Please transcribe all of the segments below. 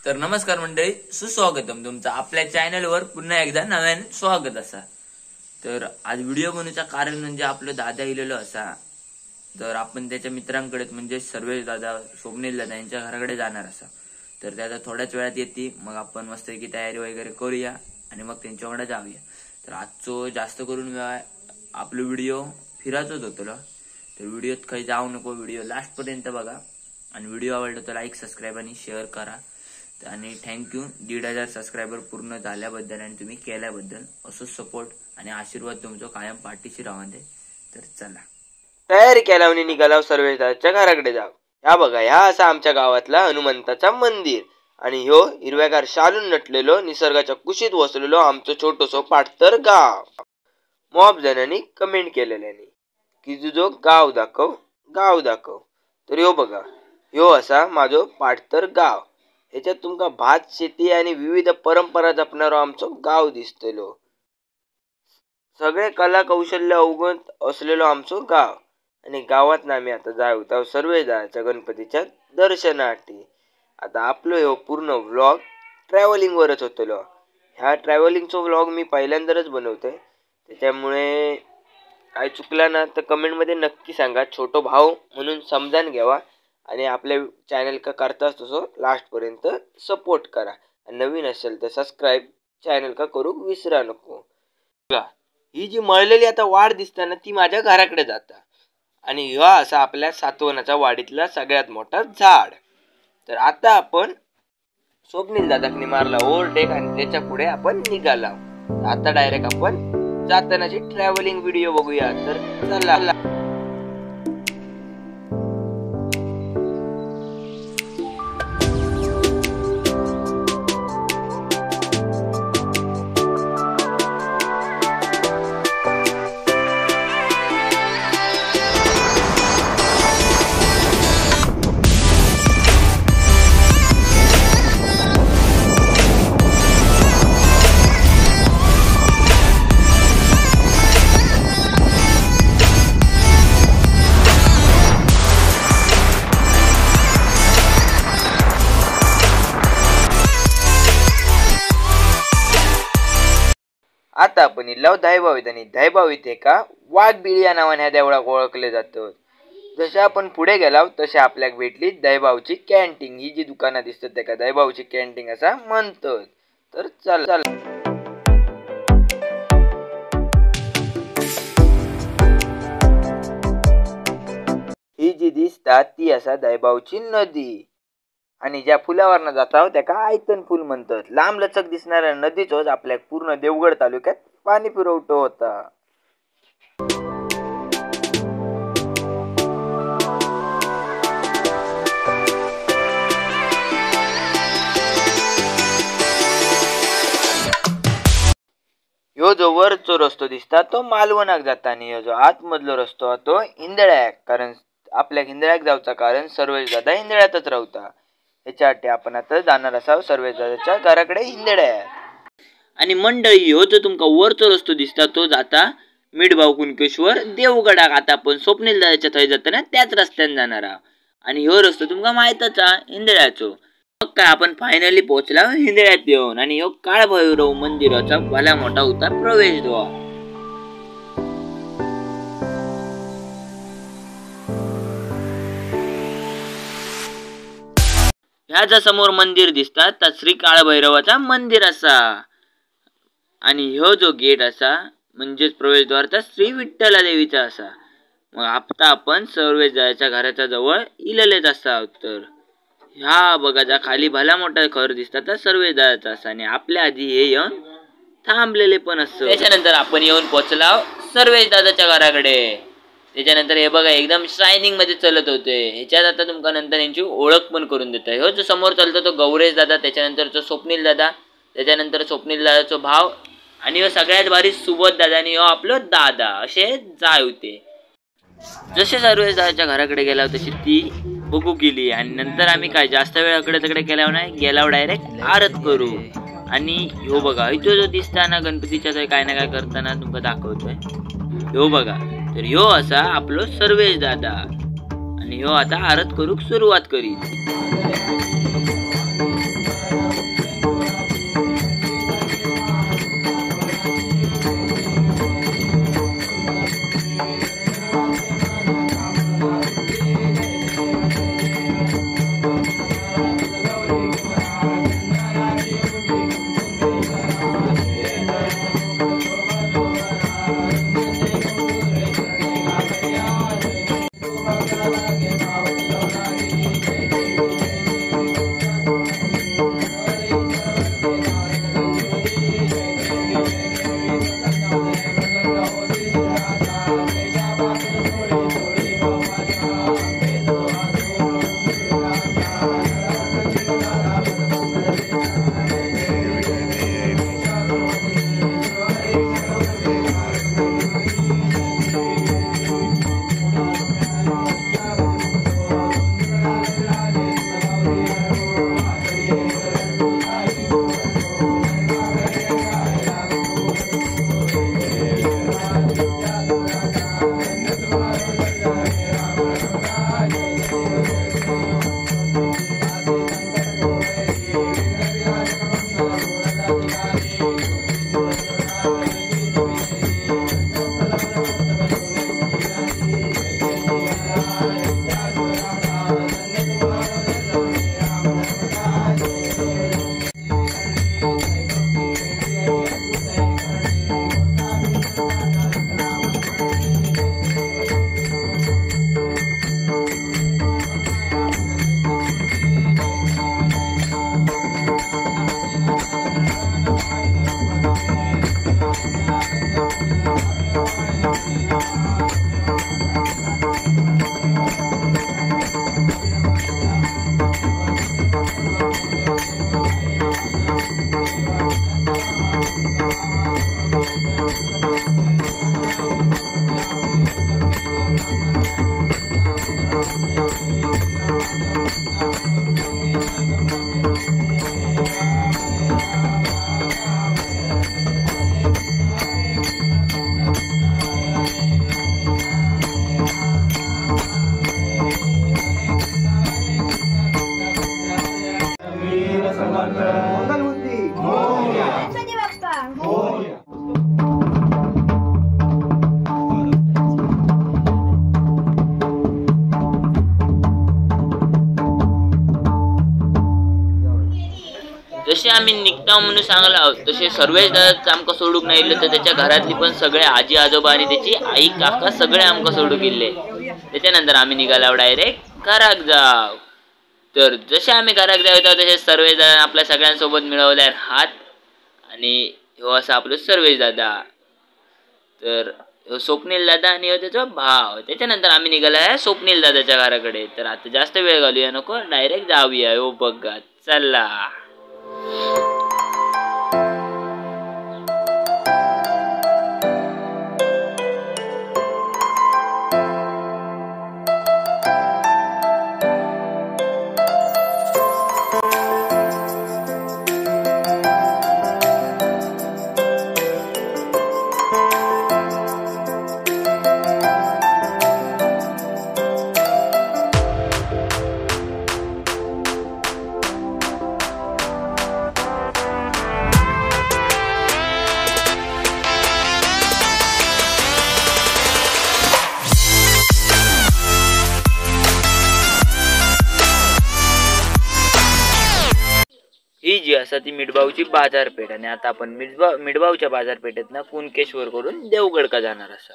तर नमस्कार मंडळी, सुस्वागतम तुमचं आपल्या चॅनलवर पुन्हा एकदा नव्याने स्वागत असा। तर आज व्हिडिओ बनवण्याचं कारण म्हणजे आपलं दादा इलेलो असा। तर आपण त्याच्या मित्रांकडे म्हणजे सर्वेश दादा, स्वप्नील दादा यांच्या घराकडे जाणार असा। तर त्याला थोड्याच वेळात येते, मग आपण मस्त की तयारी वगैरे करूया आणि मग त्यांच्याकडे जाऊया। तर आजचो जास्त करून आपलं व्हिडिओ फिरायचोच होतो। तर व्हिडिओत काही जाऊ नको, व्हिडिओ लास्ट पर्यंत बघा आणि व्हिडिओ आवडला तर लाईक, सबस्क्राईब आणि शेअर करा। आणि थँक्यू 1,500 सबस्क्रायबर पूर्ण झाल्याबद्दल आणि तुम्ही केल्याबद्दल। असो सपोर्ट आणि आशीर्वाद तुमचा कायम पाठीशी राहू दे। तर चला, तयारी केल्यावर निघाला सर्वेश दादाच्या घराकडे जाऊ। ह्या बघा, ह्या असा आमच्या गावातला हनुमंताचा मंदिर आणि ह्यो हिरव्यागार शालून नटलेलो निसर्गाच्या कुशीत वसलेलो आमचं छोटसो पाटतर गाव। मॉब जणांनी कमेंट केलेल्यानी की तुझो गाव दाखव, गाव दाखव। तर ह्यो बघा, ह्यो असा माझो पाटतर गाव। ह्याच्यात तुमका भात शेती आणि विविध परंपरा जपणारो आमचो गाव दिसतलो। सगळे कला कौशल्य अवगत असलेलो आमचो गाव। आणि गावात आम्ही आता जाऊ सर्वेश दादाच्या गणपतीच्या दर्शनासाठी। आता आपलो ह्यो पूर्ण व्लॉग ट्रॅव्हलिंग वरच होतलो। ह्या ट्रॅव्हलिंगचो व्लॉग मी पहिल्यांदाच बनवतोय, त्याच्यामुळे काय चुकला ना तर कमेंट मध्ये नक्की सांगा। छोटो भाऊ म्हणून समजून घ्यावा आणि आपल्या चॅनल का करताच तसो लास्ट पर्यंत सपोर्ट करा। नवीन असेल तर सबस्क्राईब चॅनल का करू विसरा नको। ही जी मळलेली आता वाढ दिसता ना ती माझ्या घराकडे जाता आणि ह्या असा आपल्या सातवनाच्या वाडीतला सगळ्यात मोठा झाड। तर आता आपण स्वप्नील दादाकनी मारला ओव्हरटेक आणि त्याच्या पुढे आपण निघाला। आता डायरेक्ट आपण जातानाची ट्रॅव्हलिंग व्हिडिओ बघूया। तर चला, आता आपण इल्लाव दहीबावीत आणि दहीबावीत एका वाघबिळी या नावाने ह्या देवळाक ओळखले जातात। जसे आपण पुढे गेलाव तसे आपल्याक भेटली दहीबावची कॅन्टीन। ही जी दुकानं दिसतात त्याका दहीबावची कॅन्टीन असा म्हणतात। तर चला, ही जी दिसता ती असा दहीबावची नदी आणि ज्या फुलावरनं जाता त्याका आयतन फुल म्हणतात। लांब लचक दिसणाऱ्या नदीचोच आपल्या पूर्ण देवगड तालुक्यात पाणी पुरवठा होता। ह्यो जो वरचो रस्तो दिसता तो मालवणाक जाता आणि ह्यो जो आतमधलो रस्तो तो इंदळ्याक। कारण आपल्या इंदळ्याक जाऊचा कारण सर्वेश दादा इंदळ्यातच राहता। ह्याच्यासाठी आपण आता जाणार असाव सर्वेश दादाच्या घराकडे इंदळ्यात। आणि मंडळी, ह्यो जो तुमका वरचो रस्तो दिसता तो जाता मिठभाव कुणकेश्वर देवगडाक। आता आपण स्वप्नील दादाच्या थंय जाताना त्याच रस्त्याने जाणार आहोत आणि ह्यो रस्तो तुमका माहितच आहे इंदळ्याचो। मग काय आपण फायनली पोहोचला इंदळ्यात येऊन आणि ह्यो काळभैरव मंदिराचा भला मोठा होता प्रवेशद्वार। ह्याच्या समोर मंदिर दिसतात त्या श्री काळभैरवाचा मंदिर असा आणि ह्यो जो गेट असा म्हणजेच प्रवेशद्वार त्या श्री विठ्ठला देवीचा असा। मग आता आपण सर्वेश दादाच्या घराच्या जवळ इलेलेच असा। तर ह्या बघा ज्या खाली भला मोठा घर दिसतात त्या सर्वेश दादाचा असा आणि आपल्या आधी हे येऊन थांबलेले पण असतं। त्याच्यानंतर आपण येऊन पोहोचला सर्वेश दादाच्या घराकडे। त्याच्यानंतर हे बघा एकदम शायनिंग मध्ये चलत होते। ह्याच्यात आता तुमका नंतर यांची ओळख पण करून देत आहे। ह्यो जो समोर चालतो तो गौरेश दादा, त्याच्यानंतर स्वप्नील दादा, त्याच्यानंतर स्वप्नील दादाचा भाव आणि ह्यो सगळ्यात भारी सुबोध दादा आणि ह्यो आपलो दादा असे जाय होते। जसे सर्वेश दादाच्या घराकडे गेला तशी ती बघू गेली आणि नंतर आम्ही काय जास्त वेळ इकडे तिकडे केल्यावर नाही, गेल्यावर डायरेक्ट आरत करू। आणि ह्यो बघा इथं जो दिसता ना गणपतीच्या काय ना काय करताना तुमका दाखवतोय। ह्यो बघा, तर ह्यो असा आपलो सर्वेश दादा आणि ह्यो आता आरत करूक सुरुवात करी। जसे आम्ही निघता म्हणून सांगला तसे सर्वेच दादा आमका सोडूक नाही तर त्याच्या घरातली पण सगळे आजी आजोबा आणि त्याची आई काका सगळे आमका सोडूक गेले. त्याच्यानंतर आम्ही निघाला डायरेक्ट घराक जाव. तर जसे आम्ही घराक जायचो तसे सर्वेश दादा आपल्या सगळ्यांसोबत मिळवल्यार हात आणि ह्यो असा आपलो सर्वेश दादा. तर ह्यो स्वप्नील दादा आणि ह्यो त्याचा भाव. त्याच्यानंतर आम्ही निघाला स्वप्नील दादाच्या घराकडे. तर आता जास्त वेळ घालूया नको डायरेक्ट जाऊया. हो बघा चला. ही जी असा ती मिठबावची बाजारपेठ आणि आता आपण मिठबावच्या बाजारपेठेत कुणकेश्वर करून देवगडका जाणार असा.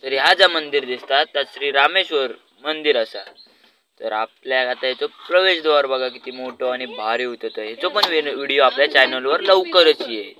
तर ह्या ज्या मंदिर दिसतात त्यात श्री रामेश्वर मंदिर असा. तर आपल्या आता याचं प्रवेशद्वार बघा किती मोठं आणि भारी होतं. तर ह्याचं पण व्हिडिओ आपल्या चॅनलवर लवकरच येईल.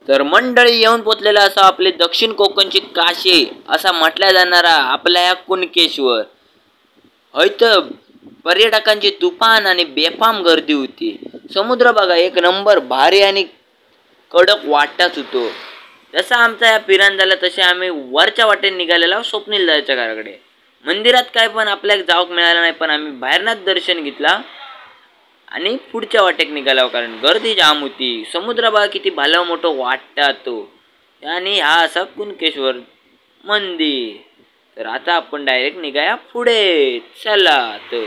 तर मंडळी येऊन पोचलेला असा आपले दक्षिण कोकणची काशी असा म्हटल्या जाणारा आपल्या या कुणकेश्वर. हयत पर्यटकांची तुफान आणि बेफाम गर्दी होती. समुद्र बघा एक नंबर भारी आणि कडक वाटाच होतो. जसा आमचा या फिरान झाला तसे आम्ही वरच्या वाटेने निघालेला स्वप्नील दादाच्या घराकडे. मंदिरात काय पण आपल्याला जाऊक मिळालं नाही, पण आम्ही बाहेरनाच दर्शन घेतला आणि पुढच्या वाटेक निघाला, कारण गर्दी जाम होती. समुद्र बघा किती भाला मोठं वाटता तो. आणि हा असा कुणकेश्वर मंदिर. तर आता आपण डायरेक्ट निघाया पुढे. चला तर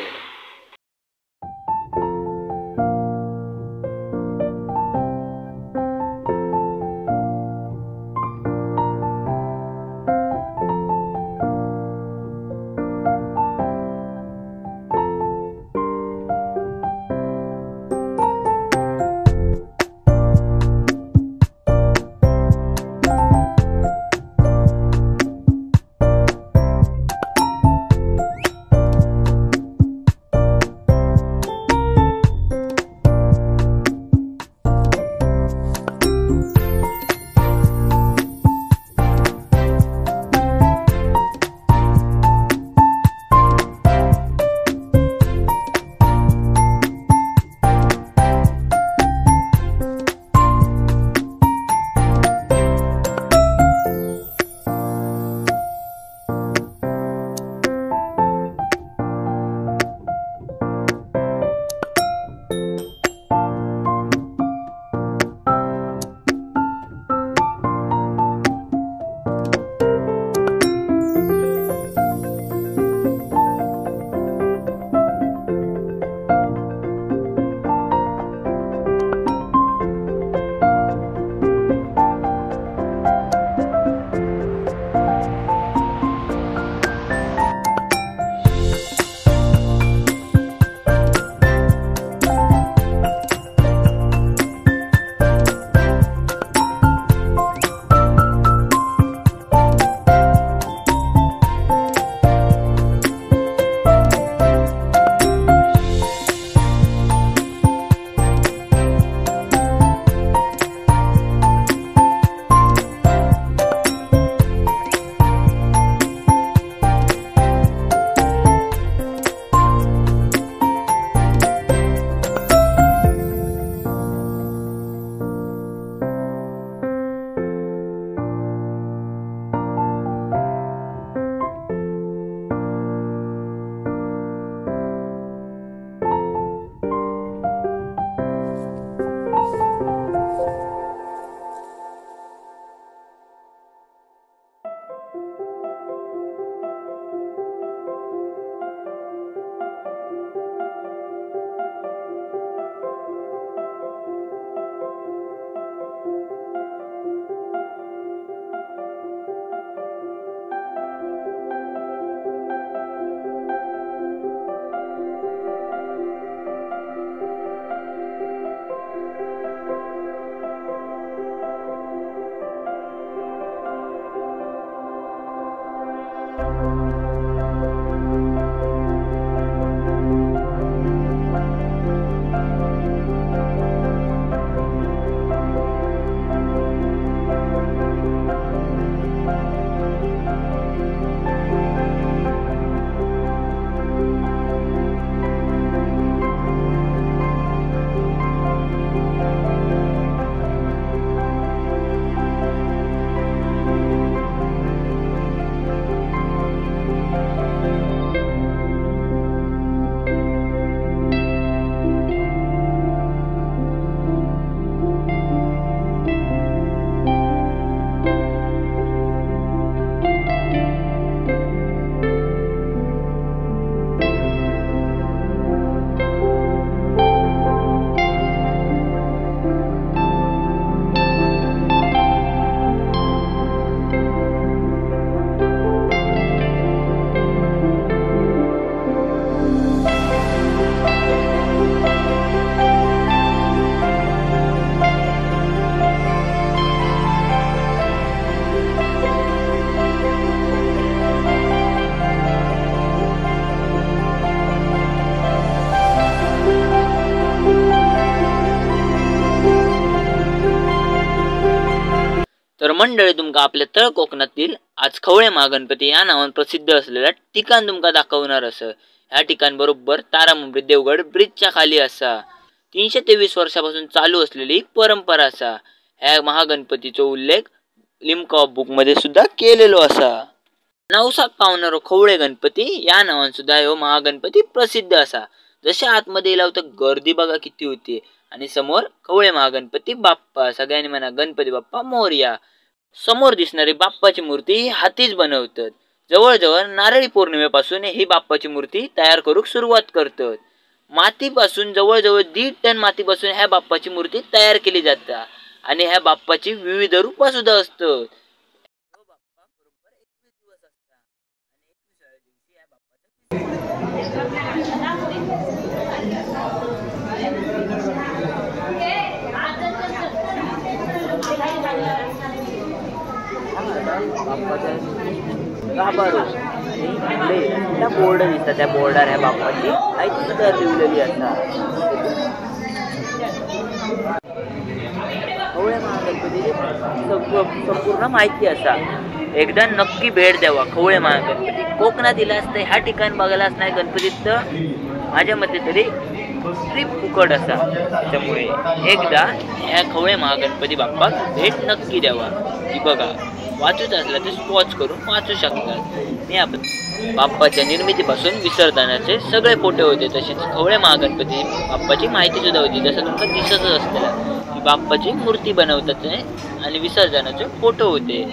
तर मंडळी तुमका आपल्या तळ कोकणातील आज खवळे महागणपती या नावान प्रसिद्ध असलेल्या ठिकाण तुमका दाखवणार असं. ह्या ठिकाण बरोबर तारामुंबरी देवगड ब्रिजच्या खाली असा. 323 वर्षापासून चालू असलेली एक परंपरा असा. ह्या महागणपतीचा उल्लेख लिम्का बुक मध्ये सुद्धा केलेलो असा. नवसाक पावणारो खवळे गणपती या नावान सुद्धा ह्यो महागणपती प्रसिद्ध असा. जसे आतमध्ये येला होता गर्दी बघा किती होती आणि समोर खवळे महागणपती बाप्पा. सगळ्यांनी म्हणा गणपती बाप्पा मोरया. समोर दिसणारी बाप्पाची मूर्ती ही हातीच बनवतात. जवळजवळ नारळी पौर्णिमेपासून ही बाप्पाची मूर्ती तयार करूक सुरुवात करतात. मातीपासून जवळजवळ 1.5 टन मातीपासून ह्या बाप्पाची मूर्ती तयार केली जाते आणि ह्या बाप्पाची विविध रूपा सुद्धा असतात. गाभारो आणि त्या बोर्ड दिसतात. त्या बोर्डावर ह्या बाप्पाची काही सुद्धा लिहिलेली असतात. खवळे महागणपतीची संपूर्ण माहिती असा. एकदा नक्की भेट द्यावा खवळे महागणपती. कोकणात दिला असतं ह्या ठिकाण बघायला असणार गणपतीत माझ्या मते तरी ट्रिप फुकट असा. त्यामुळे एकदा ह्या खवळे महागणपती बाप्पाक भेट नक्की द्यावा. ती बघा वाचूच असला तर स्पॉच करून वाचू शकतात. मी आपण बाप्पाच्या निर्मितीपासून विसर्जनाचे सगळे फोटो होते. तसेच खवळे महागणपती बाप्पाची माहिती सुद्धा होती. जसं तुमचं दिसतच असतं की बाप्पाची मूर्ती बनवतात आणि विसर्जनाचे फोटो होते.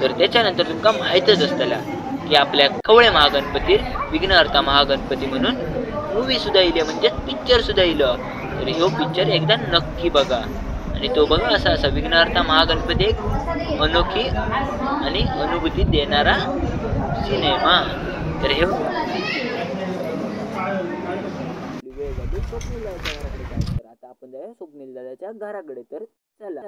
तर त्याच्यानंतर तुमका माहीतच असतला की आपल्या खवळे महागणपती विघ्नहर्ता महागणपती म्हणून मूवी सुद्धा येईल, म्हणजे पिक्चर सुद्धा येईल. तर ह्यो पिक्चर एकदा नक्की बघा. आणि तो बघा असा विघ्नहर्ता महागणपती एक अनोखी आणि अनुभूती देणारा सिनेमा. तर हे आता आपण जाऊया स्वप्नील दादाच्या घराकडे. तर चला.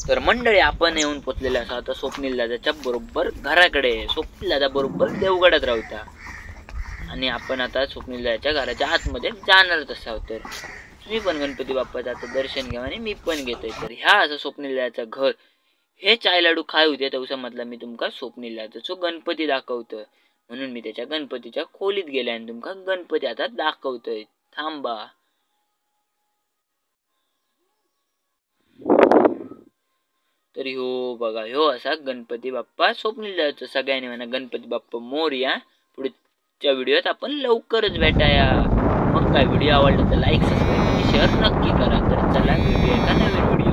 तर मंडळी आपण येऊन पोचलेले असा आता स्वप्नील दादाच्या बरोबर घराकडे. स्वप्नील दादा बरोबर देवगडात राहता आणि आपण आता स्वप्नील दादाच्या घराच्या आतमध्ये जाणारच असा. तर तुम्ही पण गणपती बाप्पाचं आता दर्शन घ्या आणि मी पण घेतोय. तर ह्या असं स्वप्नील दादाचं घर. हे चाय लाडू खाय होते तवसामधला मी तुमका स्वप्नील दादाचा गणपती दाखवतोय. म्हणून मी त्याच्या गणपतीच्या खोलीत गेले आणि तुमका गणपती आता दाखवतोय. थांबा. तर ह्यो बघा ह्यो असा गणपती बाप्पा स्वप्नील दादाचा. सगळ्यांनी म्हणा गणपती बाप्पा मोरया. पुढच्या व्हिडिओत आपण लवकरच भेटाया. मग काय व्हिडिओ आवडला तर लाईक सबस्क्राईब आणि शेअर नक्की करा. तर चला भेटूया एका नवीन व्हिडिओ.